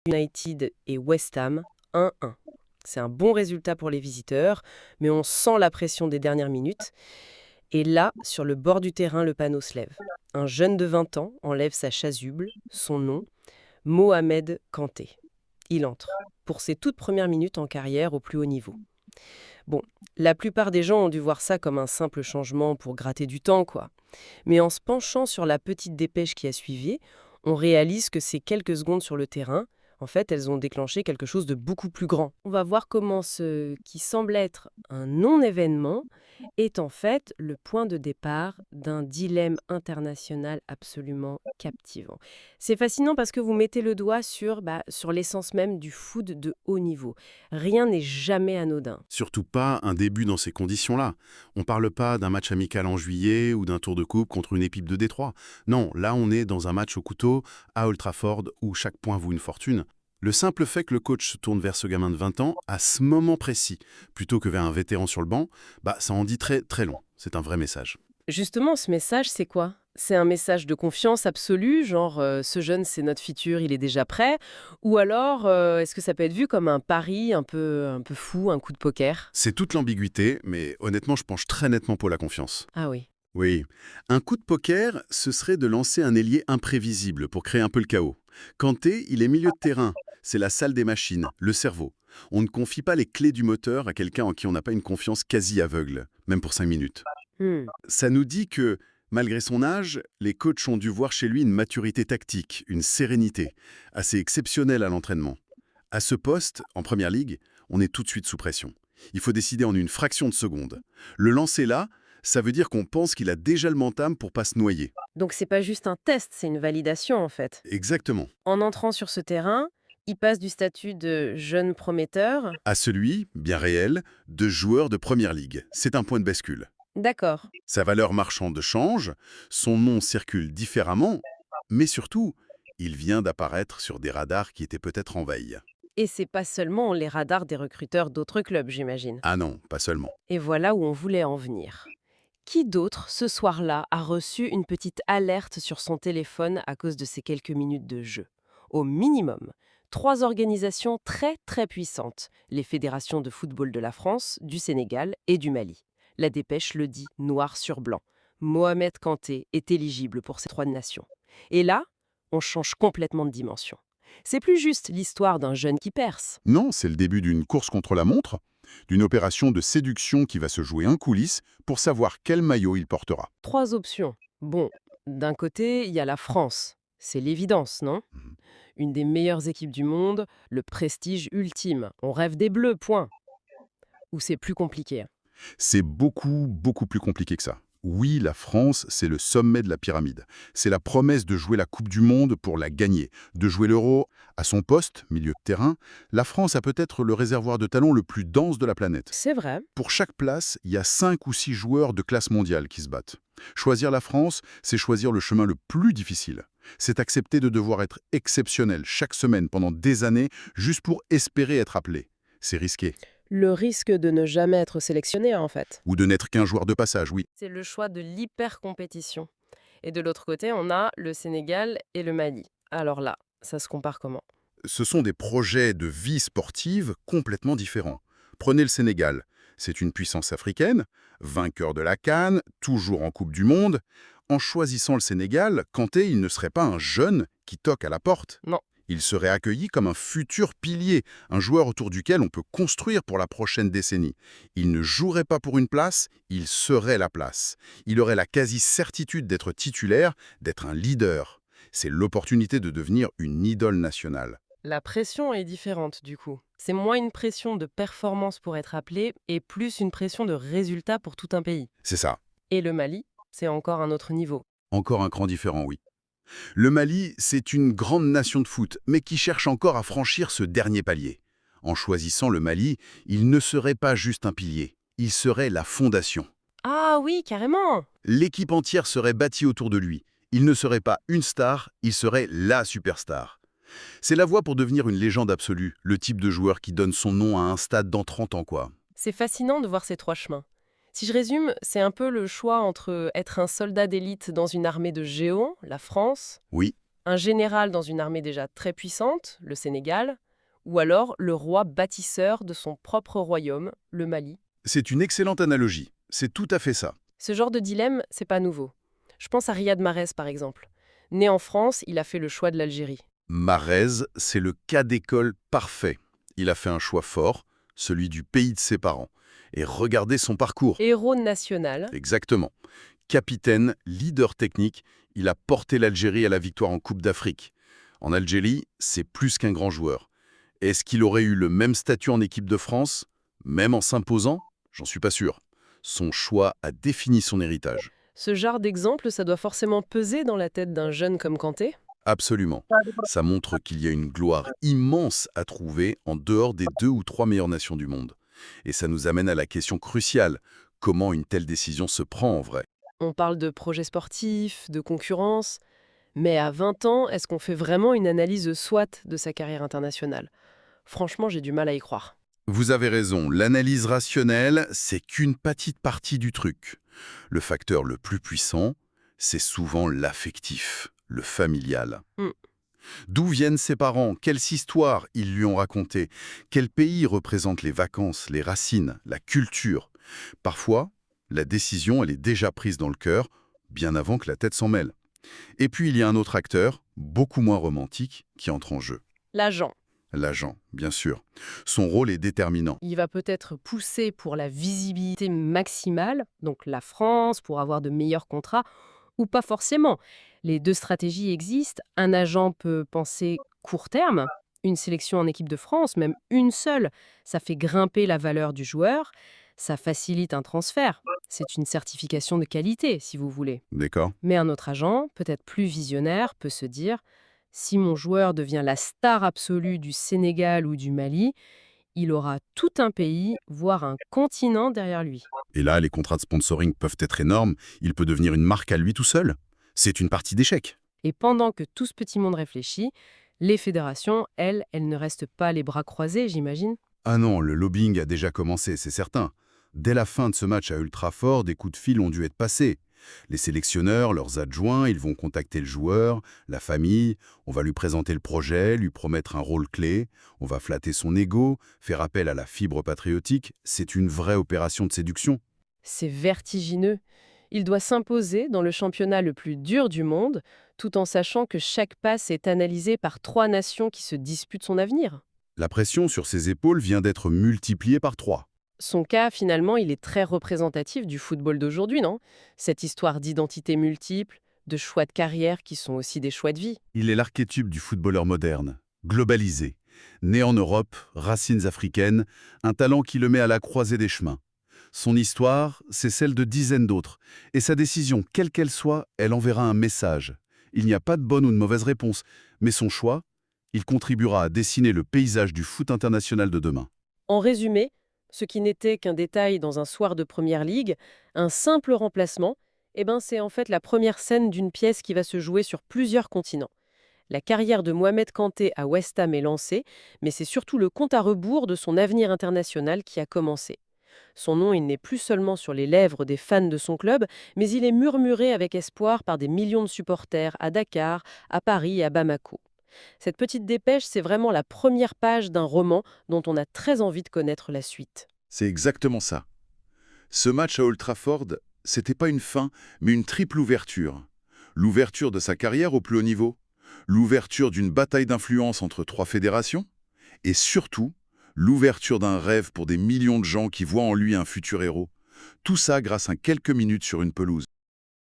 United et West Ham, 1-1. C'est un bon résultat pour les visiteurs, mais on sent la pression des dernières minutes. Et là, sur le bord du terrain, le panneau se lève. Un jeune de 20 ans enlève sa chasuble, son nom, Mohamed Kanté. Il entre, pour ses toutes premières minutes en carrière au plus haut niveau. Bon, la plupart des gens ont dû voir ça comme un simple changement pour gratter du temps, quoi. Mais en se penchant sur la petite dépêche qui a suivi, on réalise que ces quelques secondes sur le terrain, en fait, elles ont déclenché quelque chose de beaucoup plus grand. On va voir comment ce qui semble être un non-événement est en fait le point de départ d'un dilemme international absolument captivant. C'est fascinant parce que vous mettez le doigt sur l'essence même du foot de haut niveau. Rien n'est jamais anodin. Surtout pas un début dans ces conditions-là. On parle pas d'un match amical en juillet ou d'un tour de coupe contre une équipe de Détroit. Non, là on est dans un match au couteau, à Old Trafford, où chaque point vaut une fortune. Le simple fait que le coach se tourne vers ce gamin de 20 ans, à ce moment précis, plutôt que vers un vétéran sur le banc, ça en dit très très long. C'est un vrai message. Justement, ce message, c'est quoi? C'est un message de confiance absolue, genre ce jeune, c'est notre futur, il est déjà prêt? Ou alors, est-ce que ça peut être vu comme un pari un peu fou, un coup de poker? C'est toute l'ambiguïté, mais honnêtement, je penche très nettement pour la confiance. Ah oui. Oui. Un coup de poker, ce serait de lancer un ailier imprévisible pour créer un peu le chaos. Kanté, il est milieu de terrain. C'est la salle des machines, le cerveau. On ne confie pas les clés du moteur à quelqu'un en qui on n'a pas une confiance quasi aveugle, même pour 5 minutes. Hmm. Ça nous dit que, malgré son âge, les coachs ont dû voir chez lui une maturité tactique, une sérénité, assez exceptionnelle à l'entraînement. À ce poste, en première ligue, on est tout de suite sous pression. Il faut décider en une fraction de seconde. Le lancer là, ça veut dire qu'on pense qu'il a déjà le mental pour pas se noyer. Donc c'est pas juste un test, c'est une validation en fait. Exactement. En entrant sur ce terrain, il passe du statut de jeune prometteur. À celui, bien réel, de joueur de première ligue. C'est un point de bascule. D'accord. Sa valeur marchande change, son nom circule différemment, mais surtout, il vient d'apparaître sur des radars qui étaient peut-être en veille. Et c'est pas seulement les radars des recruteurs d'autres clubs, j'imagine. Ah non, pas seulement. Et voilà où on voulait en venir. Qui d'autre, ce soir-là, a reçu une petite alerte sur son téléphone à cause de ces quelques minutes de jeu? Au minimum, 3 organisations très très puissantes, les fédérations de football de la France, du Sénégal et du Mali. La dépêche le dit noir sur blanc. Mohamed Kanté est éligible pour ces 3 nations. Et là, on change complètement de dimension. C'est plus juste l'histoire d'un jeune qui perce. Non, c'est le début d'une course contre la montre, d'une opération de séduction qui va se jouer en coulisses pour savoir quel maillot il portera. 3 options. Bon, d'un côté, il y a la France. C'est l'évidence, non? Mhm. Une des meilleures équipes du monde, le prestige ultime. On rêve des Bleus, point. Ou c'est plus compliqué? C'est beaucoup, beaucoup plus compliqué que ça. Oui, la France, c'est le sommet de la pyramide. C'est la promesse de jouer la Coupe du Monde pour la gagner, de jouer l'Euro à son poste, milieu de terrain. La France a peut-être le réservoir de talents le plus dense de la planète. C'est vrai. Pour chaque place, il y a 5 ou 6 joueurs de classe mondiale qui se battent. Choisir la France, c'est choisir le chemin le plus difficile. C'est accepter de devoir être exceptionnel chaque semaine pendant des années juste pour espérer être appelé. C'est risqué. Le risque de ne jamais être sélectionné, en fait. Ou de n'être qu'un joueur de passage, oui. C'est le choix de l'hyper-compétition. Et de l'autre côté, on a le Sénégal et le Mali. Alors là, ça se compare comment? Ce sont des projets de vie sportive complètement différents. Prenez le Sénégal. C'est une puissance africaine, vainqueur de la CAN, toujours en Coupe du Monde. En choisissant le Sénégal, Kanté, il ne serait pas un jeune qui toque à la porte. Non. Il serait accueilli comme un futur pilier, un joueur autour duquel on peut construire pour la prochaine décennie. Il ne jouerait pas pour une place, il serait la place. Il aurait la quasi-certitude d'être titulaire, d'être un leader. C'est l'opportunité de devenir une idole nationale. La pression est différente, du coup. C'est moins une pression de performance pour être appelé et plus une pression de résultat pour tout un pays. C'est ça. Et le Mali, c'est encore un autre niveau. Encore un cran différent, oui. Le Mali, c'est une grande nation de foot, mais qui cherche encore à franchir ce dernier palier. En choisissant le Mali, il ne serait pas juste un pilier, il serait la fondation. Ah oui, carrément! L'équipe entière serait bâtie autour de lui. Il ne serait pas une star, il serait la superstar. C'est la voie pour devenir une légende absolue, le type de joueur qui donne son nom à un stade dans 30 ans, quoi. C'est fascinant de voir ces 3 chemins. Si je résume, c'est un peu le choix entre être un soldat d'élite dans une armée de géants, la France, Oui, Un général dans une armée déjà très puissante, le Sénégal, ou alors le roi bâtisseur de son propre royaume, le Mali. C'est une excellente analogie. C'est tout à fait ça. Ce genre de dilemme, c'est pas nouveau. Je pense à Riyad Mahrez par exemple. Né en France, il a fait le choix de l'Algérie. Mahrez, c'est le cas d'école parfait. Il a fait un choix fort, celui du pays de ses parents. Et regardez son parcours. Héros national, Exactement. Capitaine, leader technique, il a porté l'Algérie à la victoire en Coupe d'Afrique. En Algérie, c'est plus qu'un grand joueur. Est-ce qu'il aurait eu le même statut en équipe de France, même en s'imposant? J'en suis pas sûr. Son choix a défini son héritage. ce genre d'exemple, ça doit forcément peser dans la tête d'un jeune comme Kanté. Absolument. Ça montre qu'il y a une gloire immense à trouver en dehors des 2 ou 3 meilleures nations du monde. Et ça nous amène à la question cruciale. Comment une telle décision se prend en vrai? On parle de projets sportifs, de concurrence, mais à 20 ans, est-ce qu'on fait vraiment une analyse SWOT de sa carrière internationale? Franchement, j'ai du mal à y croire. Vous avez raison, l'analyse rationnelle, c'est qu'une petite partie du truc. Le facteur le plus puissant, c'est souvent l'affectif, le familial. Hmm. D'où viennent ses parents? Quelles histoires ils lui ont racontées? Quel pays représente les vacances, les racines, la culture? Parfois, la décision, elle est déjà prise dans le cœur, bien avant que la tête s'en mêle. Et puis, il y a un autre acteur, beaucoup moins romantique, qui entre en jeu. L'agent, L'agent, bien sûr. Son rôle est déterminant. il va peut-être pousser pour la visibilité maximale, donc la France, pour avoir de meilleurs contrats, ou pas forcément. Les deux stratégies existent. Un agent peut penser court terme, une sélection en équipe de France, même une seule, ça fait grimper la valeur du joueur, ça facilite un transfert. C'est une certification de qualité, si vous voulez. D'accord? Mais un autre agent, peut-être plus visionnaire, peut se dire, si mon joueur devient la star absolue du Sénégal ou du Mali, il aura tout un pays, voire un continent derrière lui. Et là, les contrats de sponsoring peuvent être énormes. Il peut devenir une marque à lui tout seul. C'est une partie d'échec. Et pendant que tout ce petit monde réfléchit, les fédérations, elles ne restent pas les bras croisés, j'imagine. Ah non, le lobbying a déjà commencé, c'est certain. Dès la fin de ce match à Ultra Fort, des coups de fil ont dû être passés. Les sélectionneurs, leurs adjoints, ils vont contacter le joueur, la famille, on va lui présenter le projet, lui promettre un rôle clé, on va flatter son ego, faire appel à la fibre patriotique. C'est une vraie opération de séduction. C'est vertigineux. Il doit s'imposer dans le championnat le plus dur du monde, tout en sachant que chaque passe est analysée par 3 nations qui se disputent son avenir. La pression sur ses épaules vient d'être multipliée par 3. Son cas, finalement, il est très représentatif du football d'aujourd'hui, non? Cette histoire d'identité multiple, de choix de carrière qui sont aussi des choix de vie. Il est l'archétype du footballeur moderne, globalisé, né en Europe, racines africaines, un talent qui le met à la croisée des chemins. Son histoire, c'est celle de dizaines d'autres, et sa décision, quelle qu'elle soit, elle enverra un message. Il n'y a pas de bonne ou de mauvaise réponse, mais son choix, il contribuera à dessiner le paysage du foot international de demain. En résumé, ce qui n'était qu'un détail dans un soir de Première Ligue, un simple remplacement, c'est en fait la première scène d'une pièce qui va se jouer sur plusieurs continents. La carrière de Mohamed Kanté à West Ham est lancée, mais c'est surtout le compte à rebours de son avenir international qui a commencé. Son nom, il n'est plus seulement sur les lèvres des fans de son club, mais il est murmuré avec espoir par des millions de supporters à Dakar, à Paris et à Bamako. Cette petite dépêche, c'est vraiment la première page d'un roman dont on a très envie de connaître la suite. C'est exactement ça. Ce match à Old Trafford, c'était pas une fin, mais une triple ouverture. L'ouverture de sa carrière au plus haut niveau, l'ouverture d'une bataille d'influence entre 3 fédérations, et surtout, l'ouverture d'un rêve pour des millions de gens qui voient en lui un futur héros. Tout ça grâce à quelques minutes sur une pelouse.